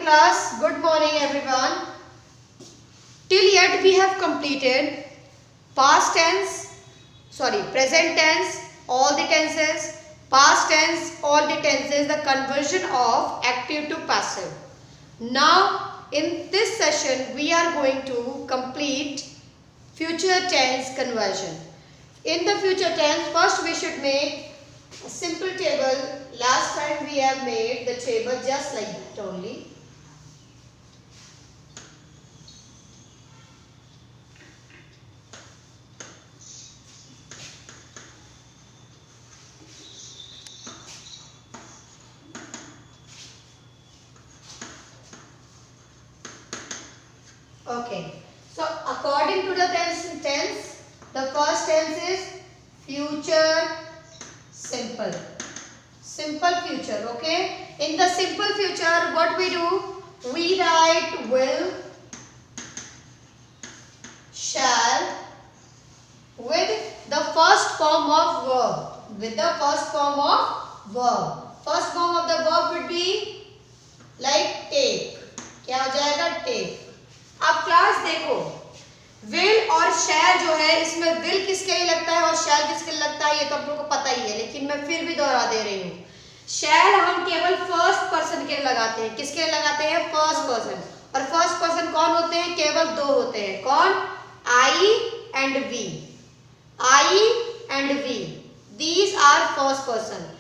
class. Good morning everyone. Till yet we have completed present tense, all the tenses, past tense, all the tenses, the conversion of active to passive. Now in this session we are going to complete future tense conversion. In the future tense, first we should make a simple table. Last time we have made the table just like that only. Okay. So according to the tense, the first tense is future simple. Simple future, okay? In the simple future, what we do? We write will, shall with the first form of verb. With the first form of verb. First form of the verb would be like take. क्या हो जाएगा? take. अब class देखो, will और शैल जो है, इसमें will किसके लिए लगता है और शैल किसके लिए लगता है ये तो आप लोगों को पता ही है, लेकिन मैं फिर भी दोहरा दे रही हूँ. शैल हम केवल फर्स्ट पर्सन के लिए लगाते हैं. किसके लिए लगाते हैं? First person. और फर्स्ट पर्सन कौन होते हैं? केवल दो होते हैं. कौन? I and we. I and we, these are first person.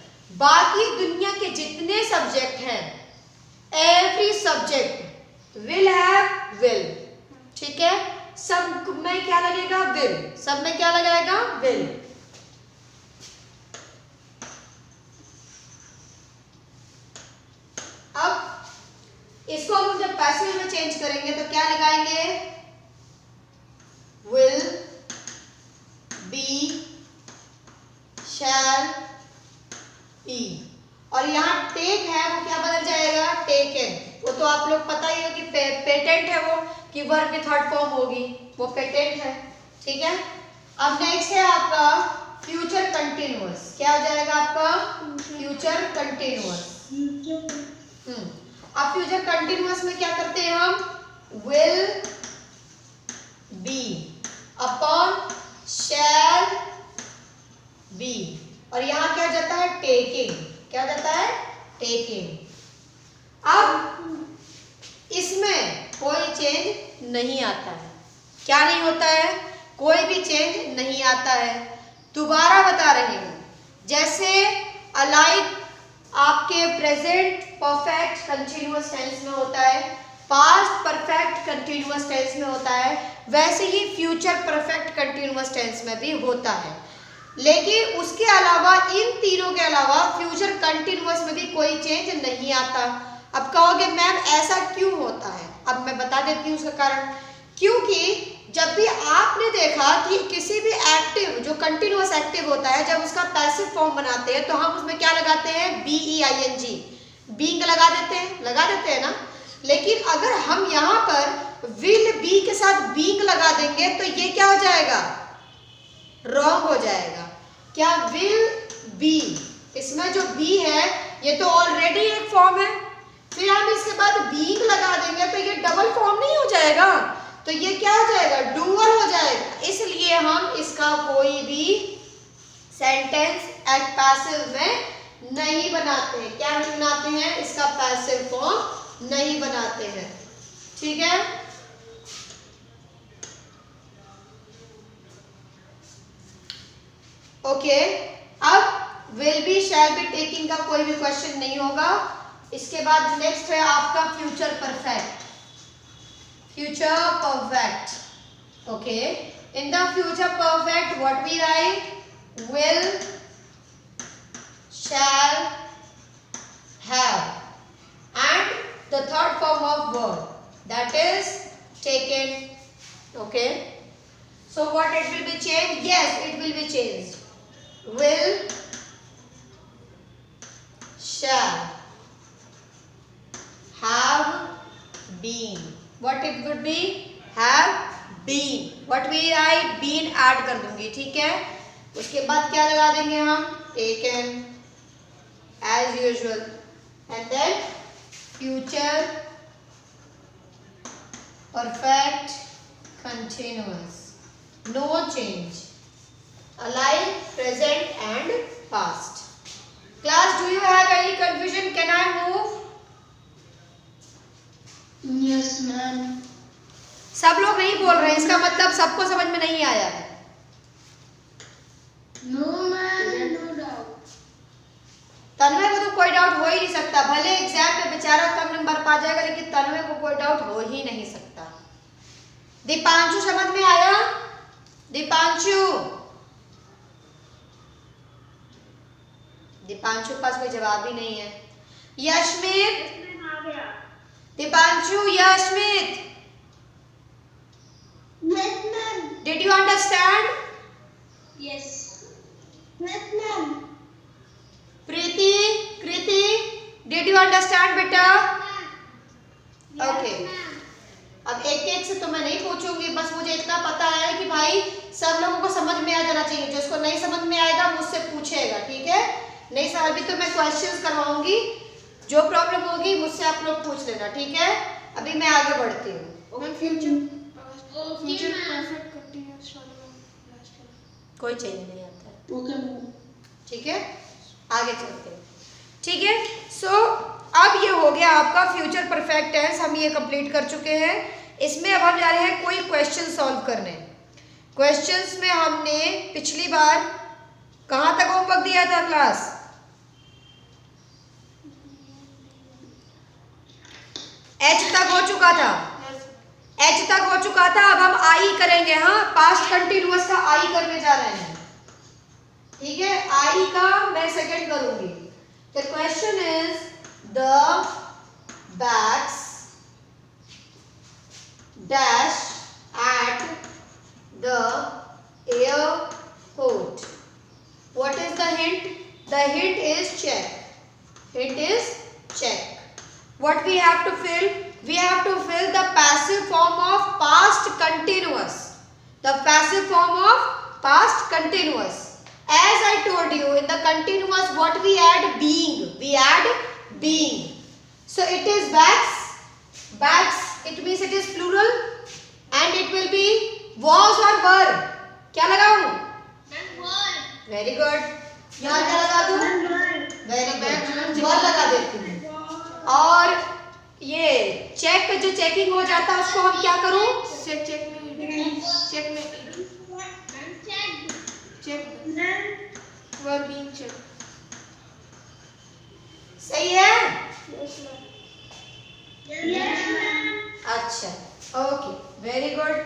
बाकी दुनिया के जितने सब्जेक्ट हैं, every subject will have will. ठीक है, सब में क्या लगेगा? will. सब में क्या लगाएगा? will. अब इसको हम जब पैसिव में चेंज करेंगे तो क्या लगाएंगे? will, be, shall, be. और यहाँ टेक है वो क्या बदल जाएगा? टेकन. वो तो आप लोग पता ही हो कि पेटेंट है वो, कि वर्ब की थर्ड फॉर्म होगी, वो पेटेंट है. ठीक है. अब नेक्स्ट है आपका फ्यूचर कंटिन्यूअस. क्या हो जाएगा आपका? Future continuous. अब फ्यूचर कंटिन्यूअस में क्या करते हैं हम? Will be upon shall be. और यहाँ क्या जाता है? टेकिंग. क्या जाता है? टेकिंग. अब इसमें कोई चेंज नहीं आता है. क्या नहीं होता है? कोई भी चेंज नहीं आता है. दोबारा बता रही हूं, जैसे अलाइक आपके प्रेजेंट परफेक्ट कंटिन्यूअस टेंस में होता है, पास्ट परफेक्ट कंटिन्यूअस टेंस में होता है, वैसे ही फ्यूचर परफेक्ट कंटिन्यूअस टेंस में भी होता है. लेकिन उसके अलावा, इन तीनों के अलावा फ्यूचर कंटिन्यूअस में भी कोई चेंज नहीं आता. अब कहोगे मैम ऐसा क्यों होता है? अब मैं बता देती हूँ उसका कारण. क्योंकि जब भी आपने देखा कि किसी भी एक्टिव, जो कंटिन्यूअस एक्टिव होता है, जब उसका पैसिव फॉर्म बनाते हैं तो हम उसमें क्या लगाते हैं? BEING, बीइंग लगा देते हैं ना. लेकिन अगर हम यहाँ पर विल बी के साथ बीइंग लगा देंगे तो ये क्या हो जाएगा? रॉन्ग हो जाएगा. क्या? विल बी, इसमें जो बी है ये तो ऑलरेडी एक फॉर्म है, फिर हम इसके बाद बीइंग लगा देंगे तो ये डबल फॉर्म नहीं हो जाएगा, तो ये क्या हो जाएगा? डुअल हो जाएगा. इसलिए हम इसका कोई भी सेंटेंस एट पैसिव में नहीं बनाते हैं. क्या नहीं बनाते हैं? इसका पैसिव फॉर्म नहीं बनाते हैं. ठीक है. ओके. अब will be, shall be, taking का कोई भी क्वेश्चन नहीं होगा. इसके बाद नेक्स्ट है आपका future perfect. Future perfect. Okay. In the future perfect what we write? Will, shall, have and the third form of verb, that is taken. Okay. So what it will be changed? Yes, it will be changed. Will, shall, have been. What it would be? Have been. What we write? Been add कर दूंगी. ठीक है. उसके बाद क्या लगा देंगे हम? Taken as usual. And then future perfect continuous, no change, alive, present and past. Class, do you have any confusion? Can I move? Yes, ma'am. सब लोग नहीं बोल रहे हैं, इसका मतलब सबको समझ में नहीं आया है। No, ma'am. No doubt. तन्मय को तो कोई डाउट हो ही नहीं सकता, भले एग्जाम में बेचारा कम नंबर पा जाएगा, लेकिन तन्मय को कोई डाउट हो ही नहीं सकता। दीपांशु समझ में आया? दीपांशु, दीपांशु के पास कोई जवाब ही नहीं है। यशमित, Deepanshu, यशमित, Yes, ma'am. did you understand? Yes. Yes, ma'am. Preeti, Kriti, did you understand बेटा? Okay. अब एक एक से तो मैं नहीं पूछूंगी, बस मुझे इतना पता है कि भाई सब लोगों को समझ में आ जाना चाहिए। जिसको नहीं समझ में आएगा मुझसे पूछेगा, ठीक है? नहीं सर, अभी तो मैं क्वेश्चंस करवाऊंगी, जो प्रॉब्लम होगी मुझसे आप लोग पूछ लेना, ठीक है? अभी मैं आगे बढ़ती हूँ। फ्यूचर परफेक्ट कंटीन्यूअस वाला कोई चेंज नहीं आता है, ओके, ठीक है? आगे चलते हैं, ठीक है? सो अब ये हो गया आपका फ्यूचर परफेक्ट टेंस, हम ये कंप्लीट कर चुके हैं। इसमें अब हम जा रहे हैं कोई क्वेश्चन सॉल्व करने। क्वेश्चंस में हमने पिछली बार कहाँ तक होमवर्क दिया था क्लास? एच तक हो चुका था, एच तक हो चुका था। अब हम आई करेंगे, हाँ, पास्ट कंटिन्यूअस का आई करने जा रहे हैं, ठीक है? आई का मैं सेकंड करूंगी। The question is the bags dash at the airport. What is the hint? The hint is check. Hint is check. What we have to fill? We have to fill the passive form of past continuous. The passive form of past continuous. As I told you, in the continuous, what we add? Being. We add being. So it is bags. Bags. It means it is plural, and it will be was or were. क्या लगाऊं? Very good. यहाँ क्या लगा दूं? Very good, वर लगा देती हूँ। और ये चेक जो चेकिंग हो जाता है उसको हम क्या करूं? सही है? अच्छा, ओके, वेरी गुड,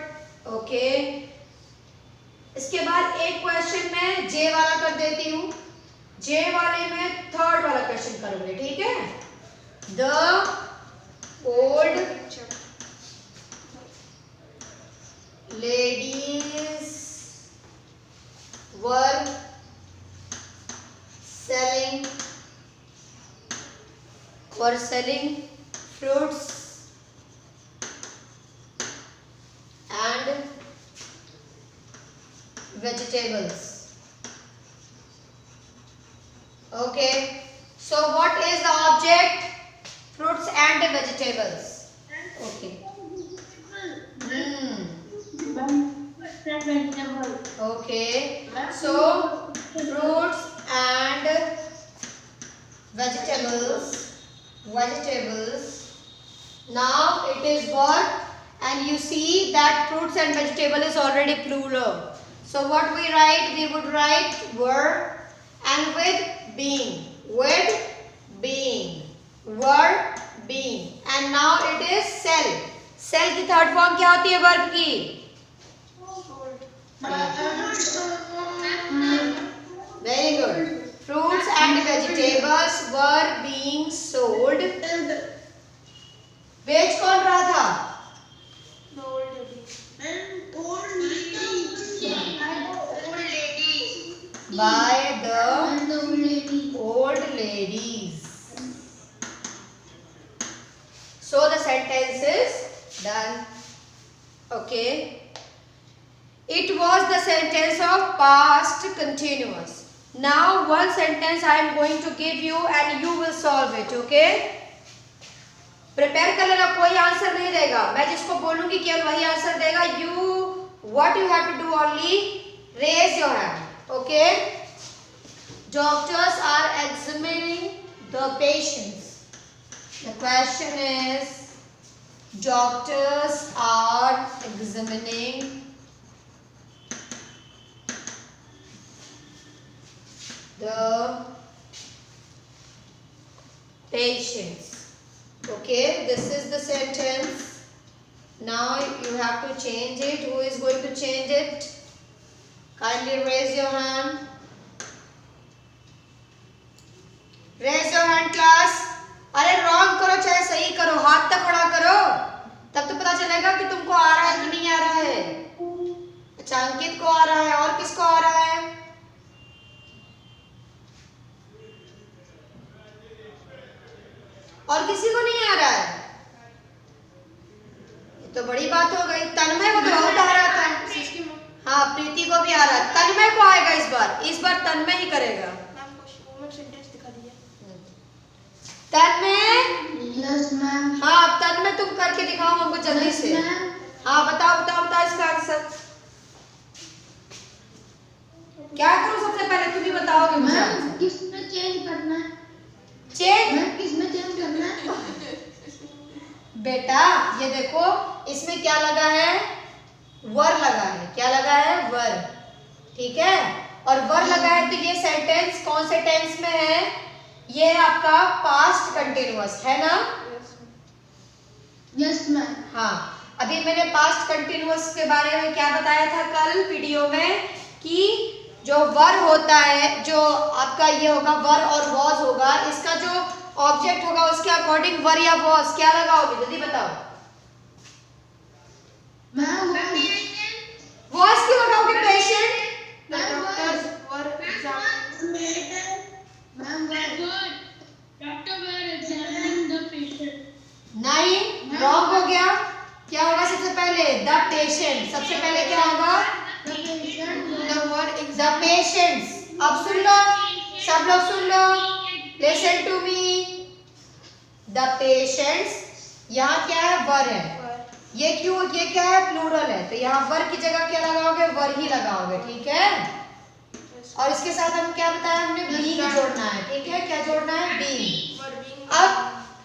ओके। इसके बाद एक क्वेश्चन मैं जे वाला कर देती हूँ। जे वाले में थर्ड वाला क्वेश्चन करूंगी, ठीक है? The old ladies were selling fruits and vegetables. Okay, so what is the object? Fruits and vegetables. Okay. Okay, so fruits and vegetables. Now it is verb, and you see that fruits and vegetable is already plural. So what we write? We would write were and with being. With being. Were being. And now it is sell. Sell की third form क्या होती है verb की? Very good. Fruits and vegetables were being sold. बेच कौन रहा था? By the old ladies. So the sentence is done. Okay. It was the sentence of past continuous. Now one sentence I am going to give you and you will solve it. Okay. Prepare कर लेना, कोई answer नहीं देगा, मैं जिसको बोलूंगी केवल वही आंसर देगा। You what you have to do only raise your hand. Okay, doctors are examining the patients. The question is doctors are examining the patients. Okay, this is the sentence. Now you have to change it. Who is going to change it? Kindly raise your hand. Raise your hand, class. अरे wrong करो चाहे सही करो, हाथ तक खड़ा करो, तब तो पता चलेगा कि तुमको आ रहा है कि नहीं आ रहा है। अच्छा, अंकित को आ रहा है, और किसको आ रहा है? और किसी को नहीं आ रहा है? ये तो बड़ी बात हो गई। तन्मय को तो बहुत आ रहा था। हाँ, प्रीति को भी आ रहा है। तन्मय को आएगा इस बार तन्मय ही करेगा। तन्मय, यस मैम। हाँ, तन्मय तुम करके दिखाओ हमको जल्दी से। हाँ, बताओ इसका आंसर क्या करूं? सबसे पहले तुम ही बताओगे मुझे। मैम किसमें चेंज करना है? चेंज मैम किसमें चेंज करना है? बेटा ये देखो, इसमें क्या लगा है? वर लगा है। क्या लगा है? वर। ठीक है, और वर लगा है तो ये सेंटेंस कौन से टेंस में है? ये आपका पास्ट कंटिन्यूअस है ना? Yes ma'am. हाँ, अभी मैंने पास्ट कंटिन्यूअस के बारे में क्या बताया था कल वीडियो में, कि जो वर होता है, जो आपका ये होगा वर और वॉज होगा, इसका जो ऑब्जेक्ट होगा उसके अकॉर्डिंग वर या वॉज क्या लगाओगे? जल्दी बताओ। मैम वॉज क्यों लगाओगे? पेशेंट। नहीं, रॉन्ग हो गया। क्या होगा सबसे पहले? The patient. सबसे पहले क्या होगा? The patients. अब सुन लो, सब लोग सुन लो, listen to me. The patients, यहाँ क्या है? वर है। ये क्यों? ये क्या है? प्लूरल है, तो यहाँ वर की जगह क्या लगाओगे? वर ही लगाओगे। ठीक है, और इसके साथ हम क्या बताया हमने? बीइंग जोड़ना है। ठीक है, क्या जोड़ना है? बीइंग। अब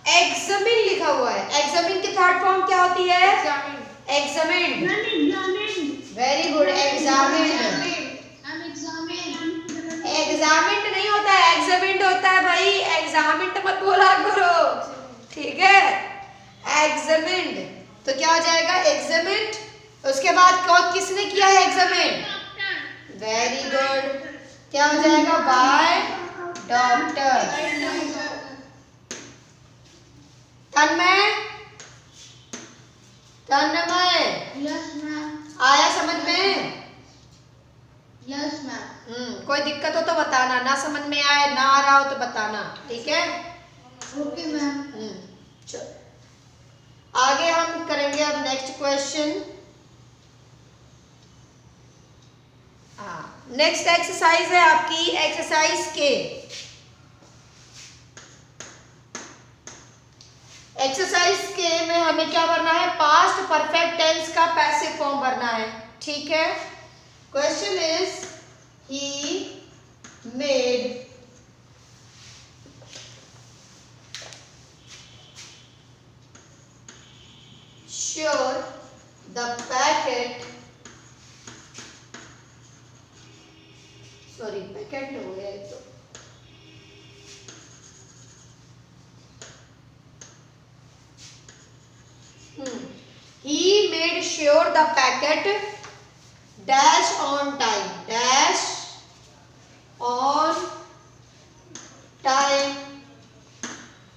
एग्जामिन लिखा हुआ है, एग्जामिन की थर्ड फॉर्म क्या होती है? Examine. Very good, examine. Examine नहीं होता है, एग्जामिन होता है भाई। एग्जामिन मत बोला करो, ठीक है? एग्जामिन तो क्या हो जाएगा? एग्जामिन। उसके बाद कौन किसने किया है एग्जामिन? वेरी गुड, क्या हो जाएगा? By doctor. Tanmay, yes ma'am. आया समझ में? Yes ma'am. कोई दिक्कत हो तो बताना, ना समझ में आए, ना आ रहा हो तो बताना। ठीक है, ओके मैम। चलो आगे हम करेंगे अब नेक्स्ट क्वेश्चन। नेक्स्ट एक्सरसाइज है आपकी एक्सरसाइज के। एक्सरसाइज के में हमें क्या भरना है? पास्ट परफेक्ट टेंस का पैसिव फॉर्म भरना है। ठीक है, question is he made sure the packet, sorry packet हो गया है तो he made sure the packet dash on time, dash on time।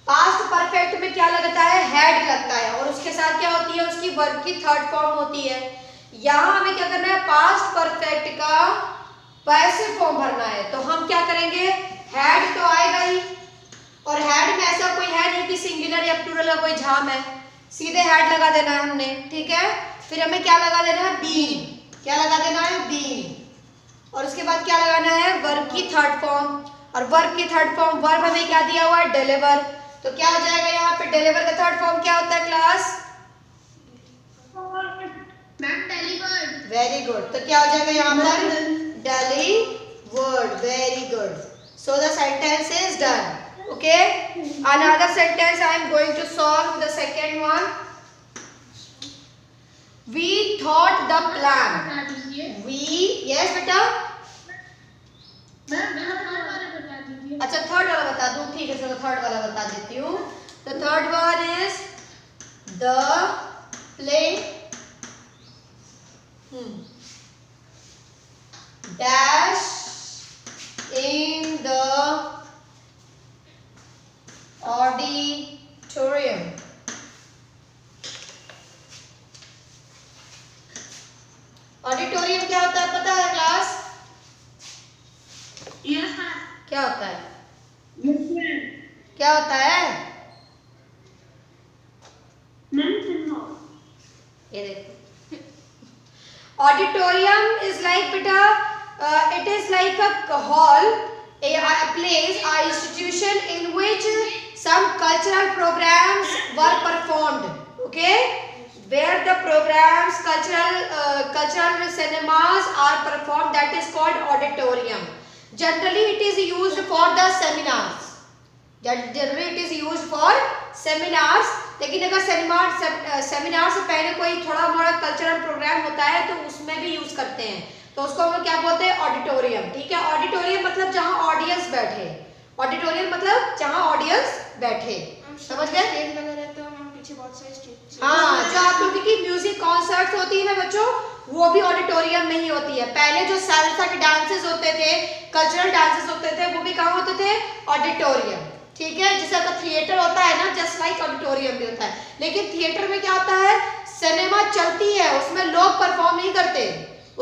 Past perfect में क्या लगता है? हैड लगता है, और उसके साथ क्या होती है? उसकी वर्ब की थर्ड फॉर्म होती है। यहां हमें क्या करना है? पास्ट परफेक्ट का पैसिव फॉर्म भरना है। तो हम क्या करेंगे? हैड तो आएगा ही, और हैड में ऐसा कोई है नहीं कि सिंगुलर या प्लूरल का कोई झाम है, सीधे हैड लगा देना है हमने। ठीक है, फिर हमें क्या लगा देना है? बीइंग। क्या लगा देना है? बीइंग। और उसके बाद क्या लगाना है? वर्ब की थर्ड फॉर्म, और वर्ब की थर्ड फॉर्म वर्ब हमें क्या दिया हुआ है? डिलीवर। तो क्या हो जाएगा यहाँ पे डिलीवर का थर्ड फॉर्म क्या होता है class? Ma'am delivered. Very good, तो क्या हो जाएगा यहाँ पर? Delivered. Very good. So the sentence is done. Okay. Another sentence I am going to solve the second one. We thought the plan. We, yes बेटा. मैम बता दीजिए। अच्छा थर्ड वाला बता दूं, ठीक है चलो थर्ड वाला बता देती हूँ। The third one is the play dash in the auditorium. Auditorium क्या होता है पता है क्लास? Yes ma'am. क्या होता है? Yes ma'am. क्या होता है? मैम सुनो। ये देखो, ऑडिटोरियम इज लाइक बेटा, it is like a hall, a place, a institution in which some cultural programs were performed. Okay, where the programs, cultural cinemas are performed, that is called auditorium. Generally it is used for the seminars. Generally it is used for seminars. लेकिन अगर seminar से पहले कोई थोड़ा मोड़ा cultural programme होता है तो उसमें भी यूज करते हैं, तो उसको हम लोग क्या बोलते हैं? ऑडिटोरियम। ठीक है, ऑडिटोरियम मतलब जहां ऑडियंस बैठे, ऑडिटोरियम मतलब जहां ऑडियंस बैठे, समझ गए? हाँ, जो आप लोगों की म्यूजिक कॉन्सर्ट होती है ना बच्चों, वो भी ऑडिटोरियम में ही होती है। पहले जो सैल्सा के डांसेस होते थे, कल्चरल डांसेस होते थे, वो भी कहाँ होते थे? ऑडिटोरियम। ठीक है, जैसे आपका थिएटर होता है ना, जस्ट लाइक ऑडिटोरियम भी होता है। लेकिन थिएटर में क्या होता है? सिनेमा चलती है, उसमें लोग परफॉर्म नहीं करते,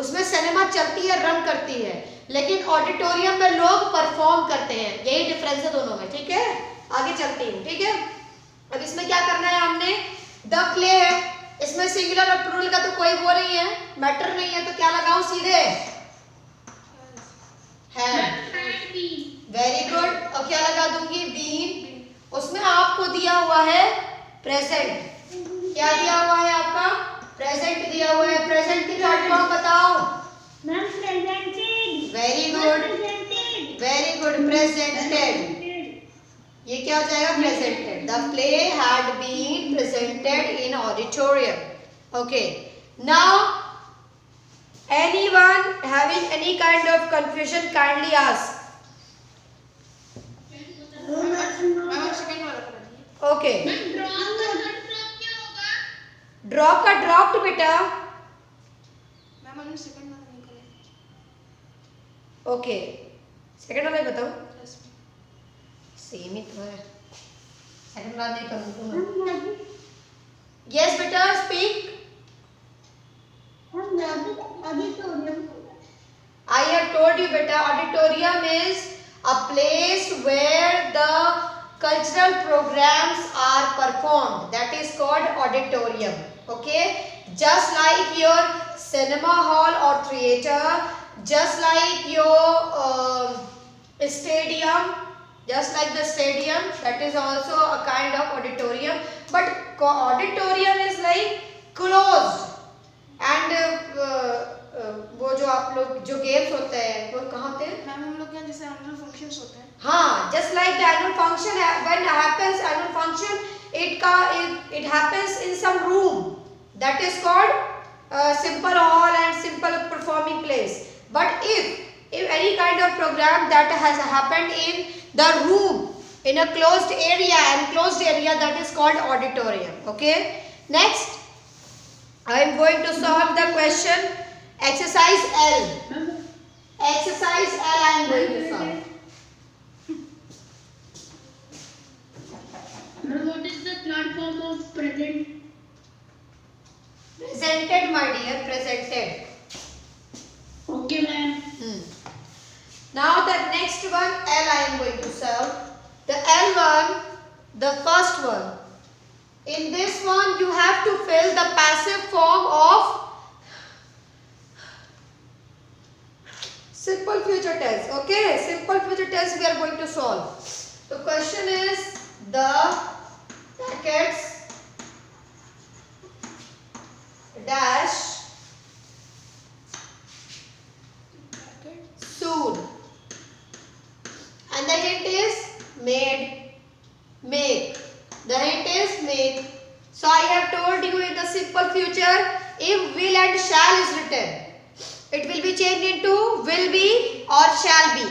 उसमें सिनेमा चलती है, रन करती है, लेकिन ऑडिटोरियम में लोग परफॉर्म करते हैं। यही डिफरेंस है दोनों में। ठीक है, आगे चलती हूँ। ठीक है, अब इसमें क्या करना है हमने? द प्ले है, इसमें सिंगुलर और प्लूरल का तो कोई वो नहीं है, मैटर नहीं है, तो क्या लगाऊं? सीधे हैड। वेरी गुड, और क्या लगा दूंगी? बीन। उसमें आपको दिया हुआ है प्रेजेंट। क्या दिया हुआ है आपका? प्रेजेंट दिया हुआ है। प्रेजेंट की थर्ड फॉर्म बताओ। Ma'am presented. Very good, very good, presented. ये क्या हो जाएगा? Presented. The play had been presented in auditorium. Okay, now anyone having any kind of confusion kindly ask. ओके, ड्रॉप का ड्रॉप्ड बेटा। ओके, सेकंड वाला बताओ। सेम ही तो है, सेकंड वाला नहीं करूँ। यस बेटा, speak. I have told you beta, auditorium is a place where the cultural programs are performed, that is called auditorium. Okay, just like your cinema hall or theater, just like your stadium, just like the stadium, that is also a kind of auditorium, but auditorium is like closed and वो जो आप लोग जो games होते हैं वो कहाँ होते हैं? मैम हम लोग के जैसे एनुअल फंक्शंस होते हैं। हाँ, just like the annual function, when happens annual function, it happens in some room, that is called simple hall and simple performing place. But if any kind of program that has happened in the room, in a closed area, enclosed area, that is called auditorium. Okay, next I am going to solve the question exercise L. Exercise L I am going to solve. What is the third form of present? Presented, my dear, presented. Okay, ma'am. Now the next one L I am going to solve. The L one, the first one. In this one you have to fill the passive form of simple future tense. Okay, simple future tense we are going to solve. The question is the packets dash soon, and the hint is made, make. The hint is make. So I have told you in the simple future, if will and shall is written, it will be changed into will be or shall be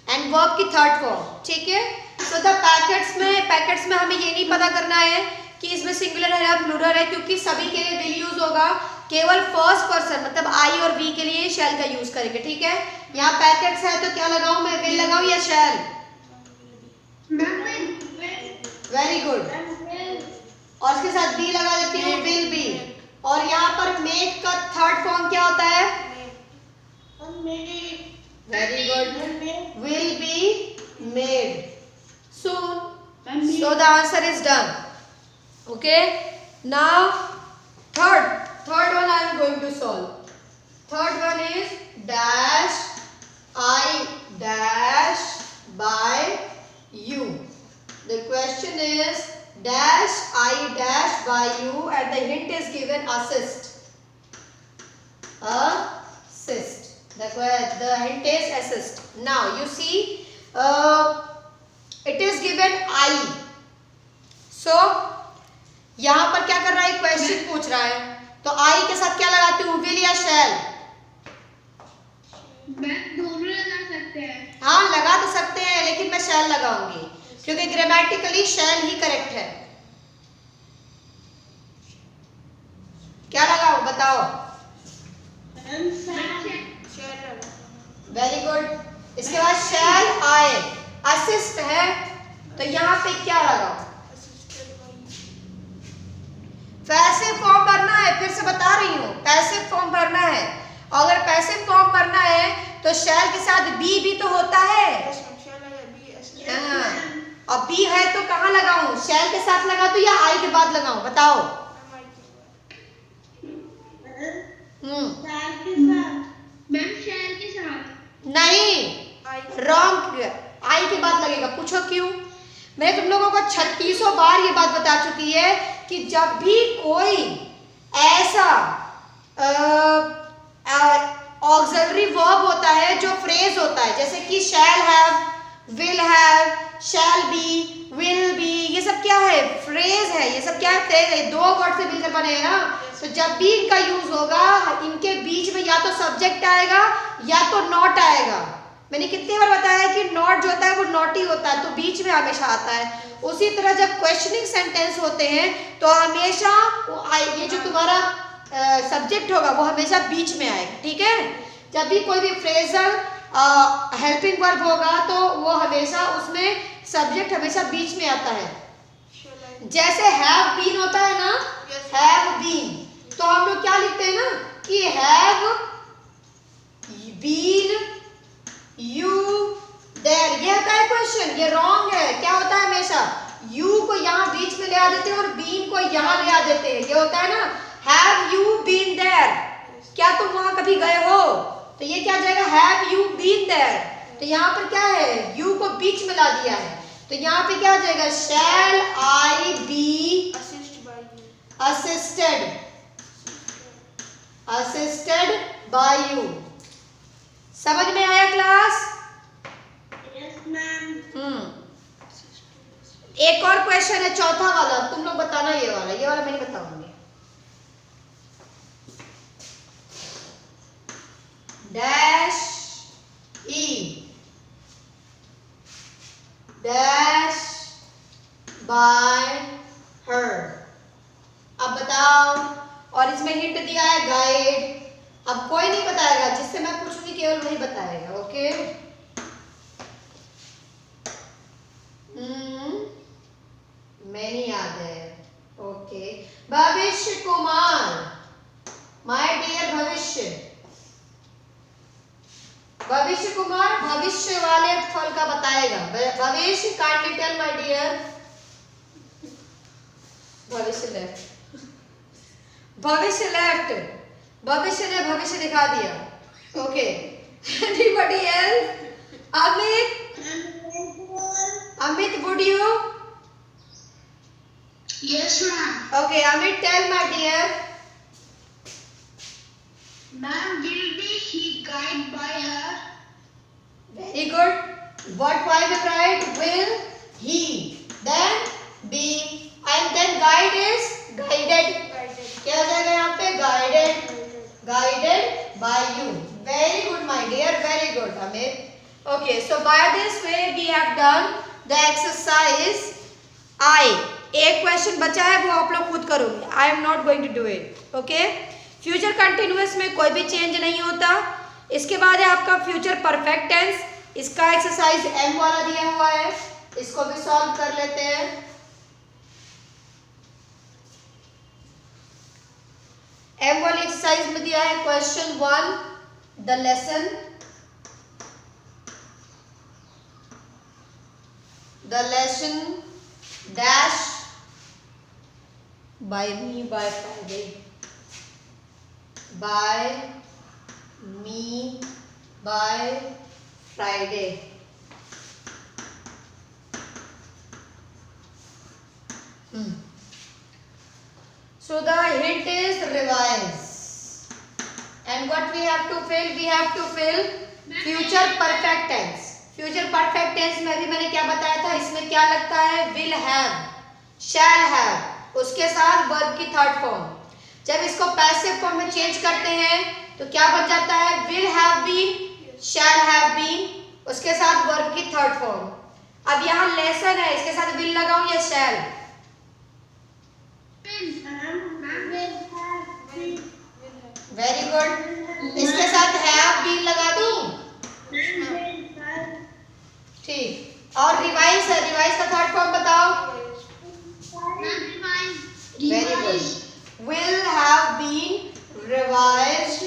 and verb की third form. ठीक है. So the packets में हमें ये नहीं पता करना है कि इसमें सिंगुलर है या प्लूरल है, क्योंकि सभी के लिए विल यूज होगा. केवल फर्स्ट पर्सन मतलब आई और वी के लिए शैल का यूज करेंगे. ठीक है. यहाँ पैकेट्स है तो क्या लगाऊं मैं, विल लगाऊं या शैल? Very good. और इसके साथ बी लगा देती हूँ, विल बी. और यहाँ पर मेक का थर्ड फॉर्म क्या होता है? Very good. Will be made soon. So the answer is done. Okay. Now third one I am going to solve. Third one is dash I dash by you. The question is dash I dash by you and the hint is given assist. Assist. The hint is assist. Now you see it is given I. So यहाँ पर क्या कर रहा है, question पूछ रहा है, तो I के साथ क्या लगाती हूँ, विल या शैल? दोनों लगा सकते हैं. हाँ लगा तो सकते हैं, लेकिन मैं शैल लगाऊंगी क्योंकि ग्रामेटिकली शैल ही करेक्ट है. क्या लगाओ बताओ? Very good. इसके बाद शैल आए, असिस्ट है, तो यहाँ पे क्या लगाओ? पैसिव फॉर्म भरना है. फिर से बता रही हूँ, पैसिव फॉर्म भरना है. अगर पैसिव फॉर्म भरना है तो शैल के साथ बी भी तो होता है. और बी है तो कहाँ लगाऊं, शैल के साथ लगा दूं या आई के बाद लगाऊं, बताओ? मैम शैल के साथ नहीं, रॉन्ग. आई के बाद लगेगा. पूछो क्यों? मैं तुम लोगों को 3600 बार ये बात बता चुकी है कि जब भी कोई ऐसा ऑक्सिलरी वर्ब होता है जो फ्रेज होता है, जैसे कि shall have, will have, shall be, will be, ये सब क्या है, फ्रेज है. ये सब क्या है, फ्रेज है. दो वर्ड से मिलकर बने हैं ना. तो जब भी इनका यूज होगा, इनके बीच में या तो सब्जेक्ट आएगा या तो नॉट आएगा. मैंने कितनी बार बताया कि नॉट जो होता है वो नॉटी होता है, तो बीच में हमेशा आता है. उसी तरह जब क्वेश्चनिंग सेंटेंस होते हैं तो हमेशा ये जो तुम्हारा सब्जेक्ट होगा वो हमेशा बीच में आएगा. ठीक है. जब भी कोई भी फ्रेजल हेल्पिंग वर्ब होगा तो वो हमेशा उसमें सब्जेक्ट हमेशा बीच में आता है. जैसे हैव बीन होता है ना, हैव बीन, तो हम लोग क्या लिखते हैं ना कि हैव बीन यू देयर. ये होता है क्वेश्चन, ये रॉन्ग है. क्या होता है, हमेशा यू को यहाँ बीच में ले आ देते हैं और बीन को यहाँ ले आ देते हैं. ये होता है ना, हैव यू बीन देयर, क्या तुम वहां कभी गए हो, तो ये क्या जाएगा, हैव यू बीन देयर. तो यहाँ पर क्या है, यू को बीच में ला दिया है, तो यहाँ पे क्या जाएगा, शैल आई बी असिस्टेड बाय यू. समझ में आया क्लास? Yes ma'am. एक और क्वेश्चन है, चौथा वाला, तुम लोग बताना. ये वाला मैं नहीं बताऊंगी. डैश ई डैश बाय हर. अब बताओ. और इसमें हिंट दिया है गाइड. अब कोई नहीं बताएगा, जिससे मैं पूछूंगी केवल वही बताएगा. ओके. मैं नहीं याद है. ओके. भविष्य कुमार, माय डियर भविष्य. भविष्य कुमार भविष्य वाले फल का बताएगा. भविष्य काइंडली टेल माय डियर. भविष्य लेफ्ट. भविष्य लेफ्ट. भविष्य ने भविष्य दिखा दिया. Okay. Anybody else? Amit, would you? Yes, ma'am. Okay, Amit, tell my dear. Ma'am, will be he guided by her? Very good. What why we write will he, then be, and then guide is guided. क्या हो जाएगा यहाँ पे? Guided by you. Very good, my dear. Very good, Amit. Okay, so by this way we have done the exercise I. एक question बचा है, वो आप लोग खुद करोगे. I am not going to do it. Okay? Future continuous में कोई भी चेंज नहीं होता. इसके बाद है आपका फ्यूचर परफेक्ट टेंस. इसका एक्सरसाइज M वाला दिया हुआ है, इसको भी सॉल्व कर लेते हैं. M वाली एक्सरसाइज में दिया है question 1, the lesson. The lesson dash by me by Friday. By me by Friday. So the hint is revise. And what we have to fill? We have to fill future perfect tense. Future perfect tense में भी मैंने क्या बताया था, इसमें क्या लगता है? विल हैव, शैल हैव, उसके साथ वर्ब की थर्ड फॉर्म. जब इसको पैसिव फॉर्म में चेंज करते हैं तो क्या बन जाता है? Will have been, shall have been, उसके साथ वर्ब की थर्ड फॉर्म. अब यहाँ लेसन है, इसके साथ विल लगाऊं या शैल? Very good. इसके साथ हैव बीन लगा दूं? ठीक. और रिवाइज है, रिवाइज का थर्ड फॉर्म बताओ. Very good. Will have been revised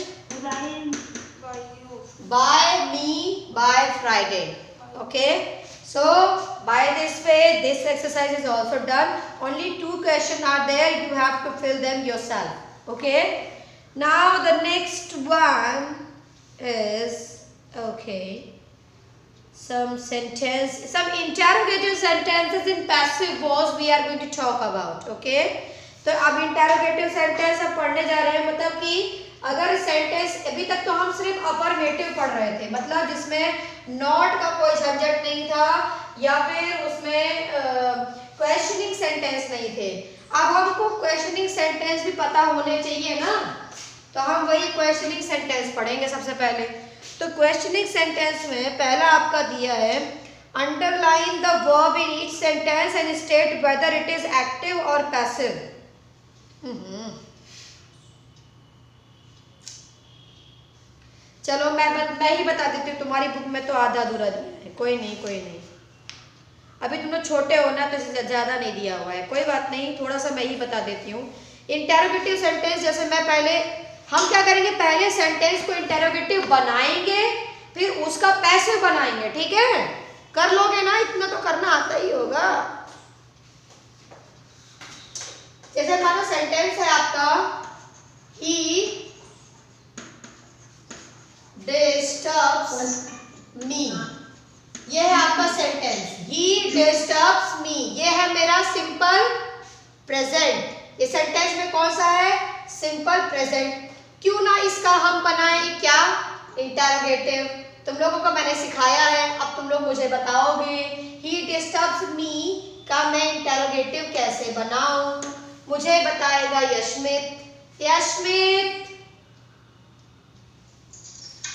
by me by Friday. Okay, so by this way this exercise is also done. Only 2 question are there, you have to fill them yourself. Okay, now the next one is okay, some interrogative sentences in passive voice we are going to talk about. Okay, तो अब interrogative sentence अब पढ़ने जा रहे हैं. मतलब कि अगर सेंटेंस, अभी तक तो हम सिर्फ अफर्मेटिव पढ़ रहे थे, मतलब जिसमें नॉट का कोई झंझट नहीं था या फिर उसमें क्वेश्चनिंग सेंटेंस नहीं थे. अब हमको क्वेश्चनिंग सेंटेंस भी पता होने चाहिए ना, तो हम वही क्वेश्चनिंग सेंटेंस पढ़ेंगे सबसे पहले. तो क्वेश्चनिंग सेंटेंस में पहला आपका दिया है, underline the verb in each sentence and state whether it is active और पैसिव. चलो मैं ही बता देती हूँ, तुम्हारी बुक में तो आधा अधूरा दिया है. कोई नहीं, अभी तुम लोग छोटे हो ना, तो ज्यादा नहीं दिया हुआ है. कोई बात नहीं, थोड़ा सा मैं ही बता देती हूँ. इंटेरोगेटिव सेंटेंस, जैसे मैं पहले, हम क्या करेंगे, पहले सेंटेंस को इंटेरोगेटिव बनाएंगे, फिर उसका पैसिव बनाएंगे. ठीक है, कर लोगे ना? इतना तो करना आता ही होगा. जैसे मानो सेंटेंस है आपका, ही डिस्टर्ब्स मी. ये है आपका सेंटेंस, ही डिस्टर्ब्स मी. ये है मेरा सिंपल प्रेजेंट. ये सेंटेंस में कौन सा है? Simple present. क्यों ना इसका हम बनाएं क्या? इंटेरोगेटिव. तुम लोगों को मैंने सिखाया है, अब तुम लोग मुझे बताओगे ही डिस्टर्ब्स मी का मैं इंटेरोगेटिव कैसे बनाऊं. मुझे बताएगा यशमित. यशमित,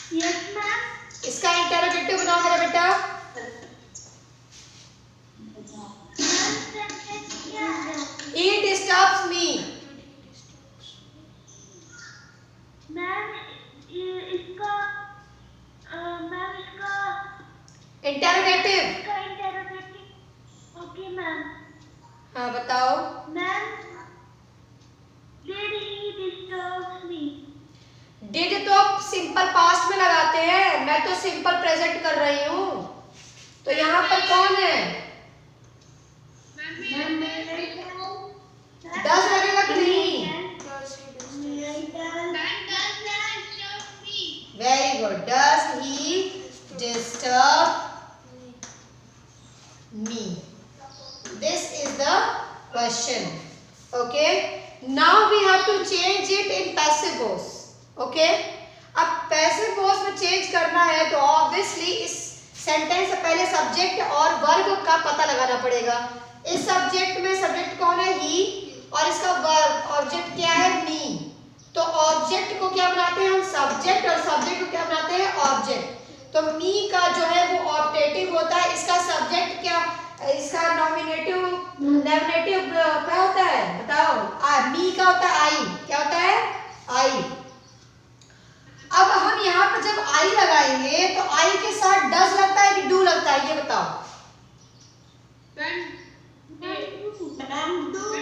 Yes, ma'am. इसका इंटेरोगेटिव बनाओ मेरा बेटा. ही डिस्टर्ब्स मी. मैम इसका इंटेरोगेटिव. Okay ma'am. हाँ बताओ. Ma'am did he disturbs me. Did तो सिंपल पास्ट में लगाते हैं, मैं तो सिंपल प्रेजेंट कर रही हूँ. तो यहाँ पर कौन है? डज लगेगा कि नहीं? Very good. Does he disturb me? This is the question. To change it in passive voice. Okay, अब पैसिव वॉइस में चेंज करना है तो ऑब्वियसली इस सेंटेंस से पहले सब्जेक्ट और वर्ब का पता लगाना पड़ेगा. इस सब्जेक्ट में सब्जेक्ट कौन है? ही, और इसका वर्ब ऑब्जेक्ट क्या है? मी. तो ऑब्जेक्ट को क्या बनाते हैं हम? सब्जेक्ट, और सब्जेक्ट को क्या बनाते हैं? ऑब्जेक्ट. तो मी का जो है वो ऑप्टेटिव होता है. इसका सब्जेक्ट क्या, इसका नॉमिनेटिव नेमिनेटिव क्या होता है बताओ? मी का होता है आई. क्या होता है? आई. अब हम यहाँ पर जब आई लगाएंगे तो आई के साथ डज लगता है कि डू लगता है? ये बताओ.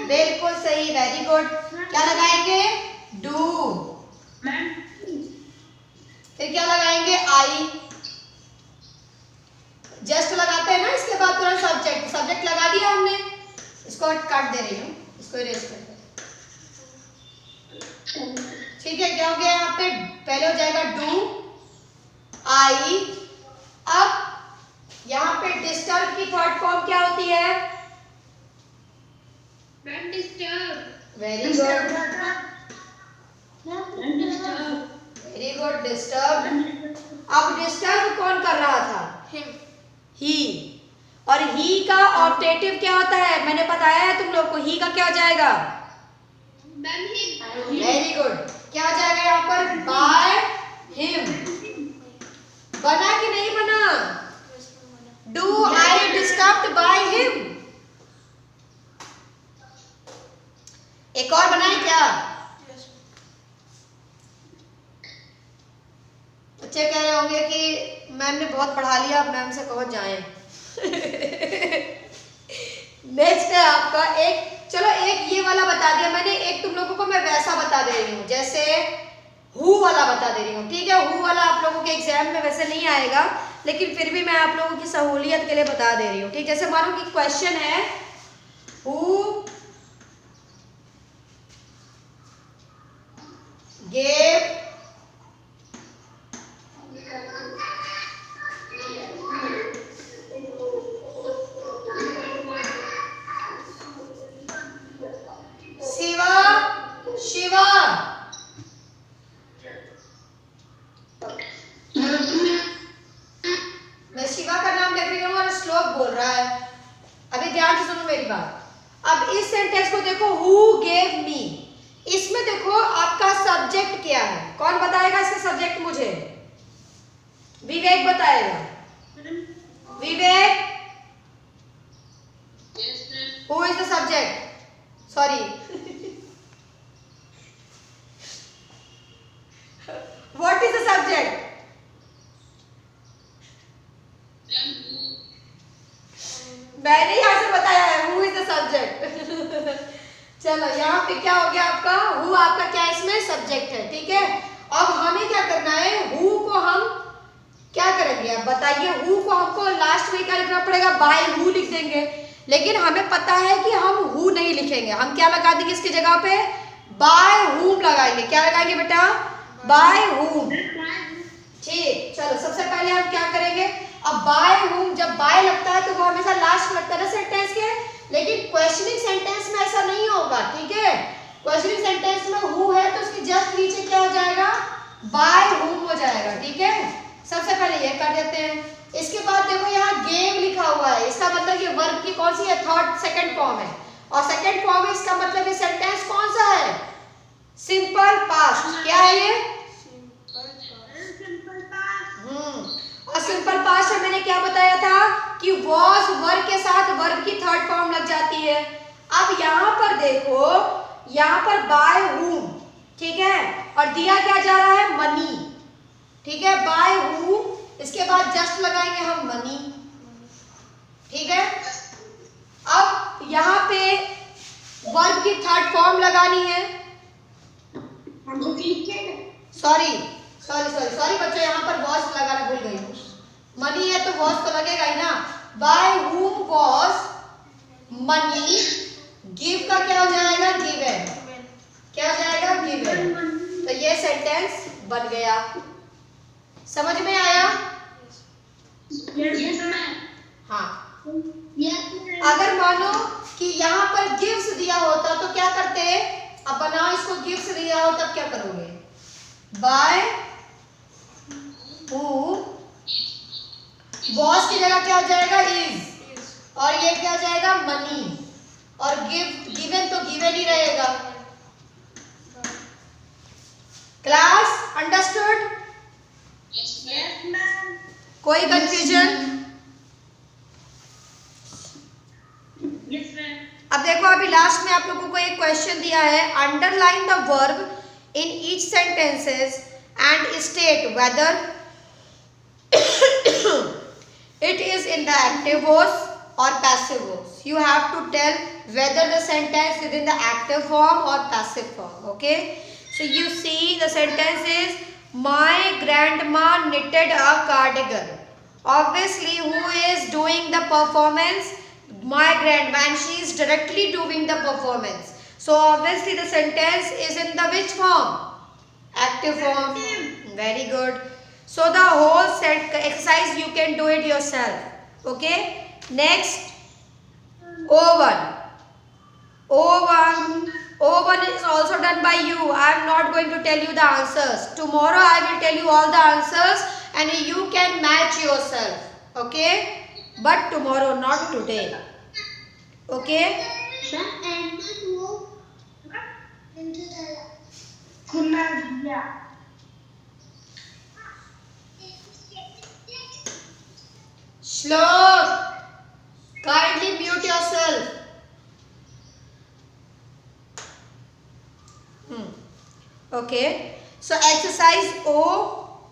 बिल्कुल सही, वेरी गुड. क्या लगाएंगे? डू. फिर क्या लगाएंगे? आई. जस्ट लगाते हैं ना इसके बाद तुरंत सब्जेक्ट. सब्जेक्ट लगा दिया हमने. इसको काट दे रही हूँ, इसको इरेज कर दे. ठीक है, क्या हो गया यहाँ पे? पहले हो जाएगा डू, आई. अब यहाँ पे डिस्टर्ब की थर्ड फॉर्म क्या होती है? Very good, very good. Disturb. अब डिस्टर्ब कौन कर रहा था? हिम. ही. और ही का ऑप्टेटिव क्या होता है? मैंने बताया है तुम लोग को. ही का क्या हो जाएगा? Very good. क्या हो जाएगा यहाँ पर? By him. बना कि नहीं बना? Do I disturbed by him. एक और बनाए क्या? बच्चे कह रहे होंगे कि मैम ने बहुत पढ़ा लिया, अब मैम से कहो जाएं. नेक्स्ट है आपका एक. चलो एक ये वाला बता दिया मैंने, एक तुम लोगों को मैं वैसा बता दे रही हूँ जैसे हु वाला बता दे रही हूँ. ठीक है, हु वाला आप लोगों के एग्जाम में वैसे नहीं आएगा, लेकिन फिर भी मैं आप लोगों की सहूलियत के लिए बता दे रही हूँ. ठीक, जैसे मानो कि क्वेश्चन है हु गेव शिवा. मैं शिवा का नाम लिख रही हूँ और श्लोक बोल रहा है. अभी ध्यान से सुनो मेरी बात. अब इस सेंटेंस को देखो, हु गेव मी. इसमें देखो आपका सब्जेक्ट क्या है? कौन बताएगा इसका सब्जेक्ट मुझे? विवेक बताएगा. Vivek, who is the subject? Sorry, what is the subject? मैंने यहाँ से बताया है who is the subject. चलो यहाँ पे क्या हो गया आपका? who आपका क्या इसमें सब्जेक्ट है. ठीक है, अब हमें क्या करना है? who को हम क्या करेंगे? अब बताइए. who को हमको लास्ट में क्या लिखना पड़ेगा? by who लिख देंगे. लेकिन हमें पता है कि हम who नहीं लिखेंगे. हम क्या लगा देंगे इसकी जगह पे? by whom लगाएंगे. क्या लगाएंगे बेटा? by whom. ठीक, चलो सबसे पहले हम क्या करेंगे? अब by whom, जब by लगता है तो वो हमेशा लास्ट में लगता है ना सेंटेंस के. लेकिन क्वेश्चनिंग सेंटेंस में ऐसा नहीं होगा. ठीक है, क्वेश्चनिंग सेंटेंस में who है तो उसके जस्ट नीचे क्या हो जाएगा? by whom हो जाएगा. ठीक है, सबसे पहले ये कर देते हैं. इसके बाद देखो यहाँ gave लिखा हुआ है. इसका मतलब ये वर्ब की कौन सी है? थर्ड, सेकंड फॉर्म है. और सेकंड फॉर्म है, इसका मतलब ये सेंटेंस कौन सा है? Simple past. क्या है ये? और सिंपल पास्ट में मैंने क्या बताया था कि वॉज वर्ब के साथ वर्ब की थर्ड फॉर्म लग जाती है. अब यहाँ पर देखो, यहाँ पर बाय whom. ठीक है, और दिया क्या जा रहा है? मनी. ठीक है, बाय whom. इसके बाद जस्ट लगाएंगे हम मनी. ठीक है, अब यहाँ पे वर्ब की थर्ड फॉर्म लगानी है. सॉरी बच्चों, यहाँ पर वॉज लगाना भूल गई हूँ. मनी है तो वॉज तो लगेगा ही ना. By whom was money. Give का क्या हो जाएगा? गिवन. क्या हो जाएगा? गिवन. तो ये सेंटेंस बन गया. समझ में आया? हाँ. अगर मानो कि यहाँ पर गिव्स दिया होता तो क्या करते? अब बनाओ इसको, गिफ्ट दिया हो तब क्या करोगे? बाय हु, बॉस की जगह क्या हो जाएगा? इज, और ये क्या हो जाएगा? मनी, और गिफ्ट गिवन तो गिवन ही रहेगा। Class understood? Yes, ma'am. कोई कंफ्यूजन? Yes, ma'am. अब देखो, अभी लास्ट में आप लोगों को एक क्वेश्चन दिया है, underline the verb in each sentences and state whether it is in the active voice or passive voice. You have to tell whether the sentence is in the active form or passive form. Okay, so you see the sentence is, my grandma knitted a cardigan. Obviously, who is doing the performance? My grandma, and she is directly doing the performance. So obviously the sentence is in the which form? Active form. Very good. So the whole set exercise you can do it yourself. Okay. Next, O1. O1 is also done by you. I am not going to tell you the answers. Tomorrow I will tell you all the answers and you can match yourself. Okay. But tomorrow, not today. Okay. Shlok, kindly mute yourself. Okay. So exercise O,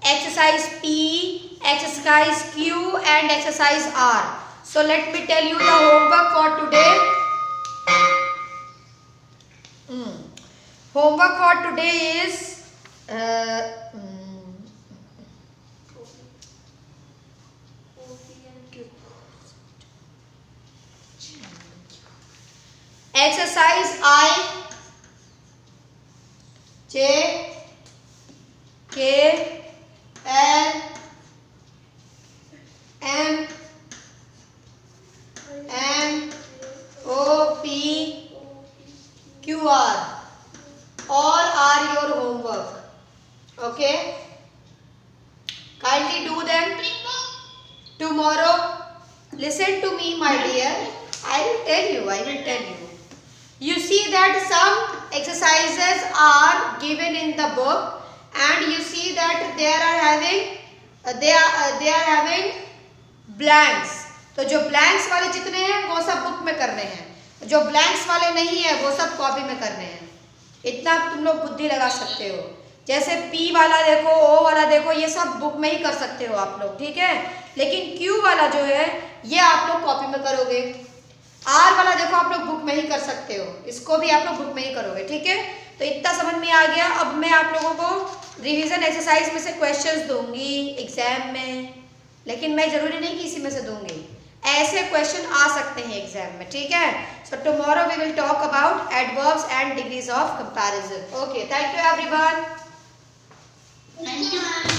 exercise P, exercise Q and exercise R. So let me tell you the homework for today. Homework for today is exercise I, J, K, L, M, N, O, P, Q, R. All are your homework. Okay. Kindly do them tomorrow. Listen to me, my dear. I will tell you. You see that some exercises are given in the book, and you see that they are having blanks. तो जो blanks वाले जितने हैं वो सब book में करने हैं, जो blanks वाले नहीं है वो सब कॉपी में करने हैं। इतना तुम लोग बुद्धि लगा सकते हो। जैसे P वाला देखो, O वाला देखो, ये सब बुक में ही कर सकते हो आप लोग, ठीक है। लेकिन Q वाला जो है ये आप लोग कॉपी में करोगे। R वाला देखो आप लोग बुक में ही कर सकते हो, इसको भी आप लोग बुक में ही करोगे, ठीक है। तो इतना समझ में आ गया। अब मैं आप लोगों को रिवीजन एक्सरसाइज में से क्वेश्चंस दूंगी एग्जाम में, लेकिन मैं जरूरी नहीं कि इसी में से दूंगी, ऐसे क्वेश्चन आ सकते हैं एग्जाम में, ठीक है। So tomorrow we will talk about adverbs and degrees of comparison. Okay, thank you everyone. Thank you, ma'am.